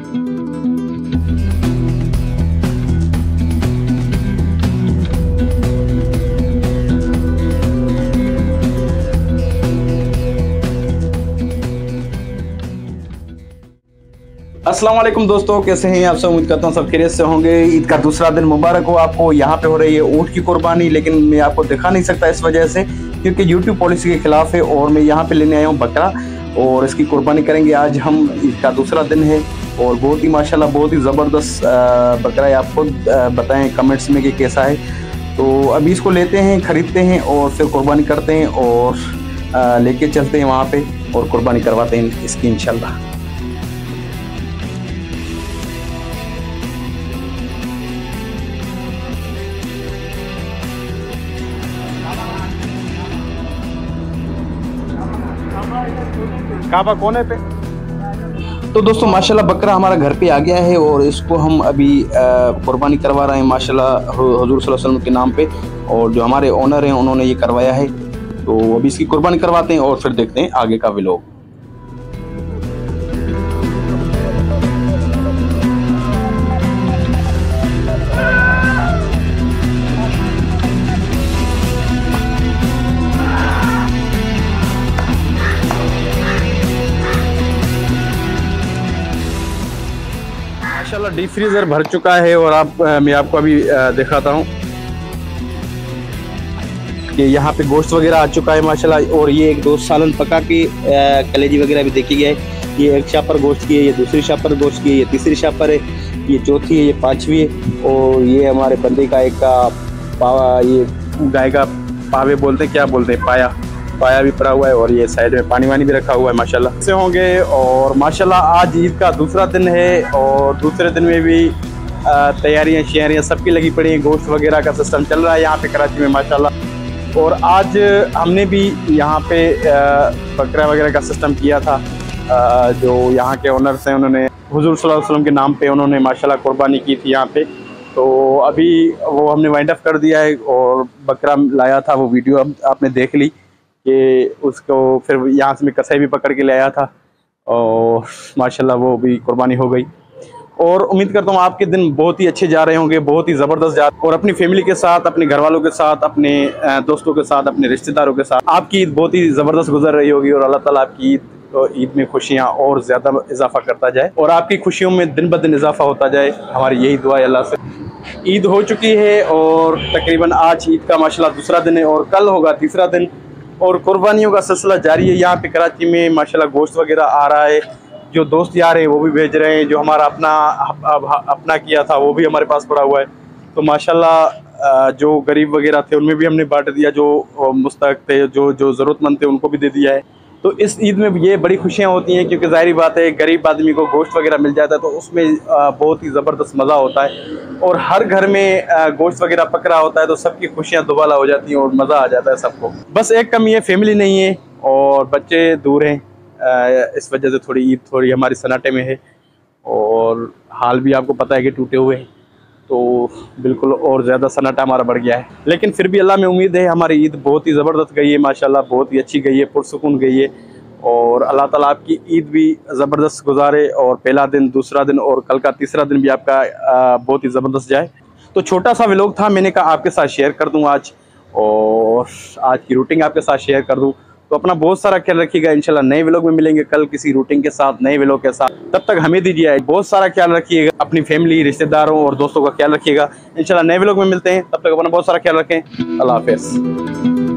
अस्सलाम वालेकुम दोस्तों, कैसे हैं आप सब। उम्मीद करता हूँ सब खैरियत से होंगे। ईद का दूसरा दिन मुबारक हो आपको। यहाँ पे हो रही है ऊँट की कुर्बानी, लेकिन मैं आपको दिखा नहीं सकता इस वजह से क्योंकि यूट्यूब पॉलिसी के खिलाफ है। और मैं यहाँ पे लेने आया हूँ बकरा और इसकी कुर्बानी करेंगे आज हम। ईद का दूसरा दिन है और बहुत ही माशाल्लाह बहुत ही ज़बरदस्त बकरा है। आप खुद बताएँ कमेंट्स में कि कैसा है। तो अभी इसको लेते हैं, ख़रीदते हैं और फिर कुर्बानी करते हैं और लेके चलते हैं वहाँ पर और कुर्बानी करवाते हैं इसकी इंशाल्लाह। काबा कोने पे। तो दोस्तों माशाल्लाह बकरा हमारा घर पे आ गया है और इसको हम अभी कुर्बानी करवा रहे हैं माशाल्लाह हुजूर सल्लल्लाहु अलैहि वसल्लम के नाम पे। और जो हमारे ओनर हैं उन्होंने ये करवाया है, तो अभी इसकी कुर्बानी करवाते हैं और फिर देखते हैं आगे का व्लॉग। माशाल्लाह डीप फ्रीजर भर चुका है और मैं आपको अभी दिखाता हूँ कि यहाँ पे गोश्त वगैरह आ चुका है माशाल्लाह। और ये एक 2 सालन पका के कलेजी वगैरह भी देखी गया है। ये एक शापर गोश्त की है, ये दूसरी शापर गोश्त की है, ये तीसरी शापर है, ये चौथी है, ये 5वीं है। और ये हमारे बंदे का एक का पावा, ये गाय का पावे बोलते हैं, क्या बोलते हैं, पाया भी पड़ा हुआ है। और ये साइड में पानी वानी भी रखा हुआ है माशाल्लाह से होंगे। और माशाल्लाह आज ईद का दूसरा दिन है और दूसरे दिन में भी तैयारियां शहरियाँ सबकी लगी पड़ी हैं। गोश्त वगैरह का सिस्टम चल रहा है यहाँ पे कराची में माशाल्लाह। और आज हमने भी यहाँ पे बकरा वगैरह का सिस्टम किया था। जो यहाँ के ओनर्स हैं उन्होंने हुजूर सल्लल्लाहु अलैहि वसल्लम के नाम पे उन्होंने माशाल्लाह कुर्बानी की थी यहाँ पे। तो अभी वो हमने वाइंड अप कर दिया है और बकरा लाया था, वो वीडियो आपने देख ली कि उसको फिर यहाँ से मैं कसाई भी पकड़ के ले आया था और माशाल्लाह वो भी कुर्बानी हो गई। और उम्मीद करता हूँ आपके दिन बहुत ही अच्छे जा रहे होंगे, बहुत ही ज़बरदस्त जा रहे। और अपनी फैमिली के साथ, अपने घर वालों के साथ, अपने दोस्तों के साथ, अपने रिश्तेदारों के साथ आपकी ईद बहुत ही ज़बरदस्त गुजर रही होगी। और अल्लाह ताला आपकी ईद में खुशियाँ और ज़्यादा इजाफा करता जाए और आपकी खुशियों में दिन ब दिन इजाफा होता जाए। हमारी यही दुआ है अल्लाह से। ईद हो चुकी है और तकरीबन आज ईद का माशाल्लाह दूसरा दिन है और कल होगा तीसरा दिन। और कुर्बानियों का सिलसिला जारी है यहाँ पे कराची में माशाल्लाह। गोश्त वगैरह आ रहा है, जो दोस्त यार हैं वो भी भेज रहे हैं, जो हमारा अपना किया था वो भी हमारे पास पड़ा हुआ है। तो माशाल्लाह जो गरीब वगैरह थे उनमें भी हमने बांट दिया, जो मुस्तहक थे, जो ज़रूरतमंद थे उनको भी दे दिया है। तो इस ईद में ये बड़ी खुशियाँ होती हैं क्योंकि ज़ाहिर बात है गरीब आदमी को गोश्त वगैरह मिल जाता है तो उसमें बहुत ही ज़बरदस्त मज़ा होता है। और हर घर में गोश्त वगैरह पक रहा होता है तो सबकी खुशियाँ दोबाला हो जाती हैं और मज़ा आ जाता है सबको। बस एक कमी है, फैमिली नहीं है और बच्चे दूर हैं, इस वजह से ईद थोड़ी हमारी सन्नाटे में है। और हाल भी आपको पता है कि टूटे हुए हैं, तो बिल्कुल और ज़्यादा सन्नाटा हमारा बढ़ गया है। लेकिन फिर भी अल्लाह में उम्मीद है हमारी ईद बहुत ही ज़बरदस्त गई है माशाल्लाह, बहुत ही अच्छी गई है, पुरसुकून गई है। और अल्लाह ताला आपकी ईद भी ज़बरदस्त गुजारे और पहला दिन, दूसरा दिन और कल का तीसरा दिन भी आपका बहुत ही ज़बरदस्त जाए। तो छोटा सा व्लॉग था, मैंने कहा आपके साथ शेयर कर दूँ आज और आज की रूटीन आपके साथ शेयर कर दूँ। तो अपना बहुत सारा ख्याल रखिएगा। इंशाल्लाह नए व्लॉग में मिलेंगे कल किसी रूटीन के साथ, नए व्लॉग के साथ। तब तक हमें दीजिए बहुत सारा ख्याल रखिएगा, अपनी फैमिली, रिश्तेदारों और दोस्तों का ख्याल रखिएगा। इंशाल्लाह नए व्लॉग में मिलते हैं, तब तक अपना बहुत सारा ख्याल रखें। अल्लाह हाफ़िज़।